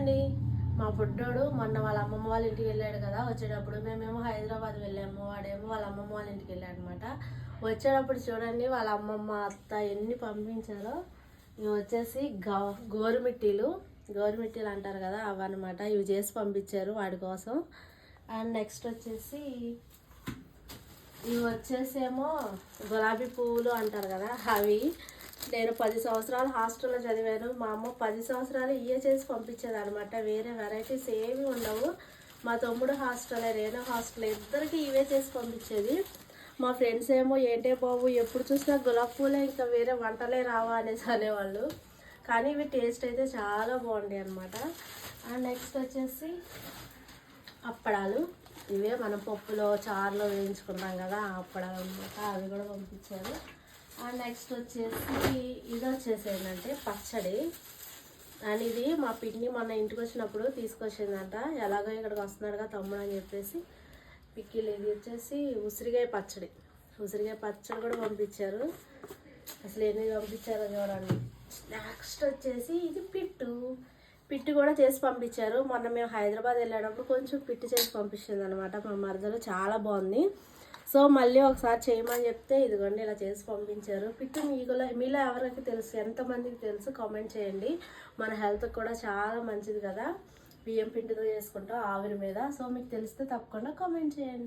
అండి. మా బుడ్డోడు మొన్న వాళ్ళ అమ్మమ్మ వాళ్ళ ఇంటికి వెళ్ళాడు కదా. వచ్చేటప్పుడు మేమేమో హైదరాబాద్ వెళ్ళాము, వాడేమో వాళ్ళ అమ్మమ్మ వాళ్ళ ఇంటికి వెళ్ళాడు అనమాట. వచ్చేటప్పుడు చూడండి వాళ్ళ అమ్మమ్మ అత్త ఎన్ని పంపించారో. ఇవి వచ్చేసి గోరుమిట్టీలు అంటారు కదా, అవన్నమాట. ఇవి చేసి పంపించారు వాడి కోసం. అండ్ నెక్స్ట్ వచ్చేసి ఇవి వచ్చేసేమో గులాబీ పువ్వులు అంటారు కదా, అవి. నేను 10 సంవత్సరాలు హాస్టల్లో చదివాను. మా అమ్మ 10 సంవత్సరాలు ఇవే చేసి పంపించేది అనమాట. వేరే వెరైటీస్ ఏమి ఉండవు. మా తమ్ముడు హాస్టల్, రేణు హాస్టల్, ఇద్దరికి ఇవే చేసి పంపించేది. మా ఫ్రెండ్స్ ఏమో ఏంటే బాబు ఎప్పుడు చూసినా గులాబీ పూలే, ఇంకా వేరే వంటలే రావా అనేసి అనేవాళ్ళు. కానీ ఇవి టేస్ట్ అయితే చాలా బాగుంటాయి అనమాట. అండ్ నెక్స్ట్ వచ్చేసి అప్పడాలు. ఇవే మనం పప్పులో చారులో వేయించుకుంటాం కదా, ఆ అప్పడాలు అనమాట. అవి కూడా పంపించారు. అండ్ నెక్స్ట్ వచ్చేసి ఇది వచ్చేసి ఏంటంటే పచ్చడి. అండ్ ఇది మా పిన్ని మొన్న ఇంటికి వచ్చినప్పుడు తీసుకొచ్చిందంట. ఎలాగో ఇక్కడికి వస్తున్నాడుగా తమ్ముడు అని చెప్పేసి పిక్కిలు. ఇది వచ్చేసి ఉసిరికాయ పచ్చడి కూడా పంపించారు. అసలు ఎన్ని పంపించారో చూడండి. నెక్స్ట్ వచ్చేసి ఇది పిట్టు కూడా చేసి పంపించారు. మొన్న మేము హైదరాబాద్ వెళ్ళేటప్పుడు కొంచెం పిట్టు చేసి పంపించింది అనమాట మా మరదలు. చాలా బాగుంది. సో మళ్ళీ ఒకసారి చేయమని చెప్తే ఇదిగోండి ఇలా చేసి పంపించారు. పిట్టు మీలో ఎవరికి తెలుసు, ఎంతమందికి తెలుసు కామెంట్ చేయండి. మన హెల్త్కి కూడా చాలా మంచిది కదా, బియ్యం పిండితో చేసుకుంటాం ఆవిరి మీద. సో మీకు తెలిస్తే తప్పకుండా కామెంట్ చేయండి.